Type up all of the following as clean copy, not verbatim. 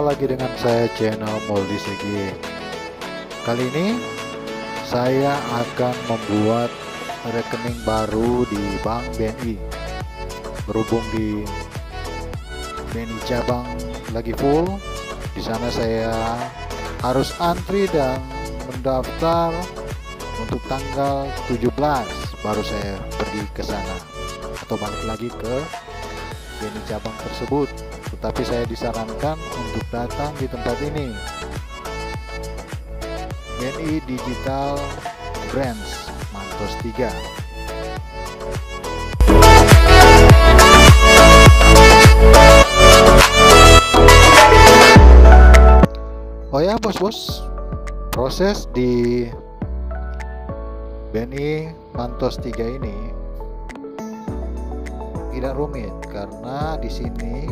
lagi dengan saya channel Moldi Segi. Kali ini saya akan membuat rekening baru di Bank BNI. Berhubung di BNI cabang lagi full, di sana saya harus antri dan mendaftar untuk tanggal 17 baru saya pergi ke sana atau balik lagi ke BNI cabang tersebut. Tetapi saya disarankan untuk datang di tempat ini, BNI Digital Branch Mantos 3. Oh ya bos-bos, proses di BNI Mantos 3 ini tidak rumit karena di sini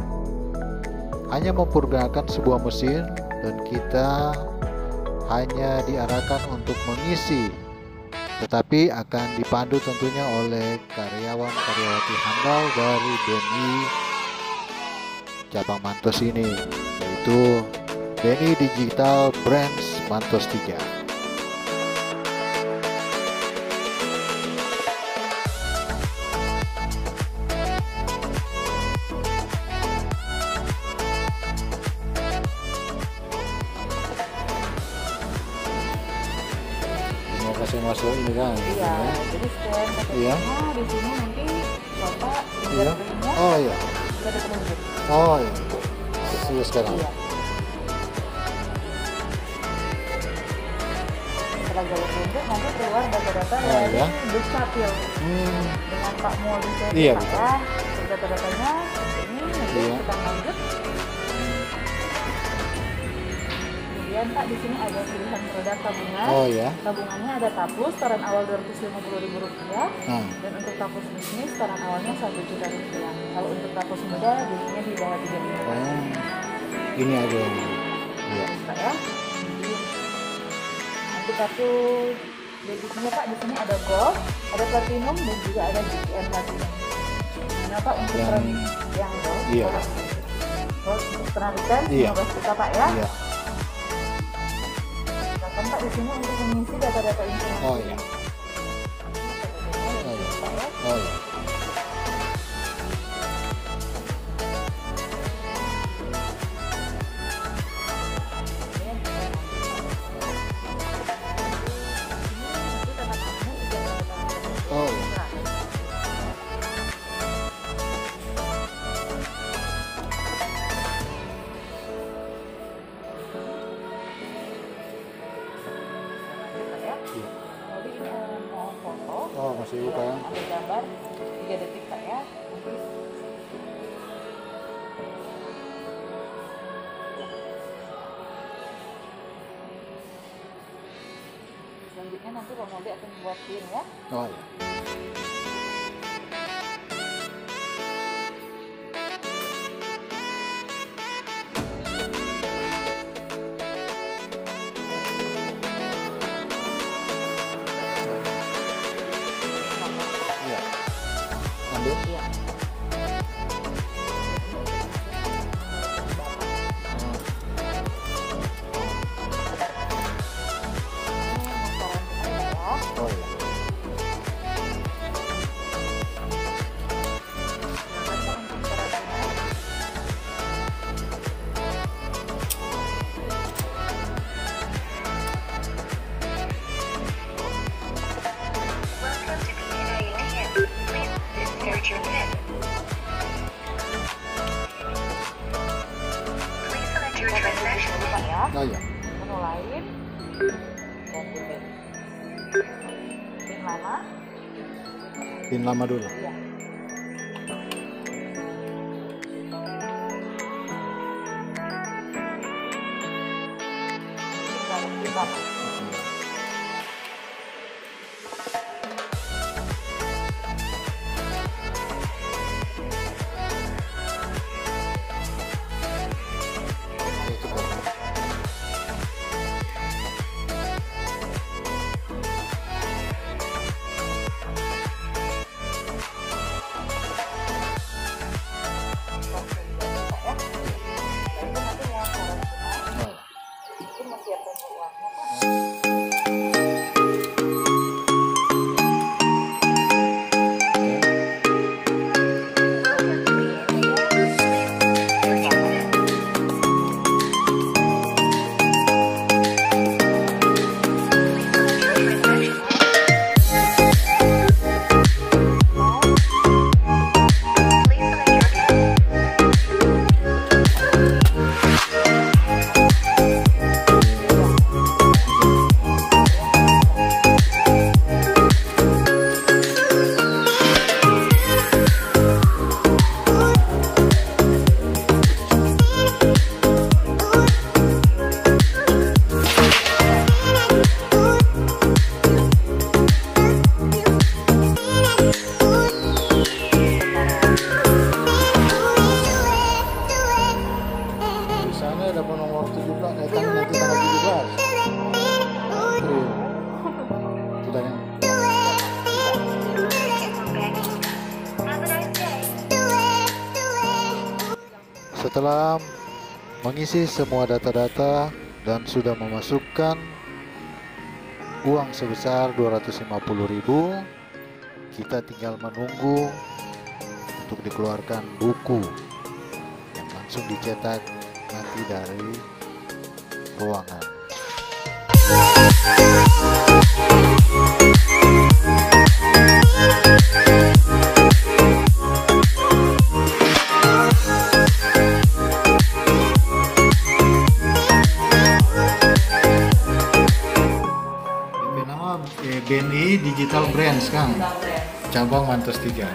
hanya mempergunakan sebuah mesin dan kita hanya diarahkan untuk mengisi, tetapi akan dipandu tentunya oleh karyawan-karyawati handal dari BNI cabang Mantos ini, yaitu BNI Digital Branch Mantos 3. Kasih masuk ini kan? Iya, jadi scan iya. Di sini nanti bapak iya. Oh iya. ada penunjuk. Oh iya. Sudah sekarang. Iya. Setelah jalur penunjuk nanti keluar data-data dari iya. Dukcapil dengan Pak Moldi Segi. Iya, Ya. Data-datanya seperti ini nanti iya. kita lanjut. Kemudian Pak di sini ada pilihan produk tabungan. Oh ya. Tabungannya ada Taplus setoran awal Rp250.000 dan untuk Taplus bisnis setoran awalnya Rp1.000.000. Kalau untuk Taplus muda biasanya di bawah 3 miliar. Oh, ini ada. Iya. Pak ya. Nanti kartu debitnya Pak di sini ada Gold, ada Platinum dan juga ada GPM Platinum. Nah Pak untuk yang Gold. Iya. Gold untuk penarikan 15 juta Pak ya. Iya. Kan Pak di sini untuk mengisi data-data informasi. Oh iya. Oh iya. Oh iya. Oh masih buka ya? Ada gambar 3 detik Pak ya. Selanjutnya nanti Pak Moldi akan membuat pin ya. Oh iya. Ambil. Iya. Oh iya. Oh iya. Menu lain dan pin. Pin lama. Pin lama dulu. Iya. Pin lama. siapa nomor 17 datang nanti tanggal 17. Sudah yang setelah mengisi semua data-data dan sudah memasukkan uang sebesar 250.000, kita tinggal menunggu untuk dikeluarkan buku yang langsung dicetak nanti dari ruangan. Nama BNI Digital Brands kan, cabang Mantos 3.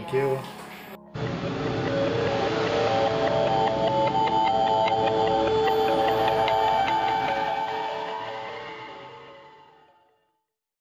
Thank you.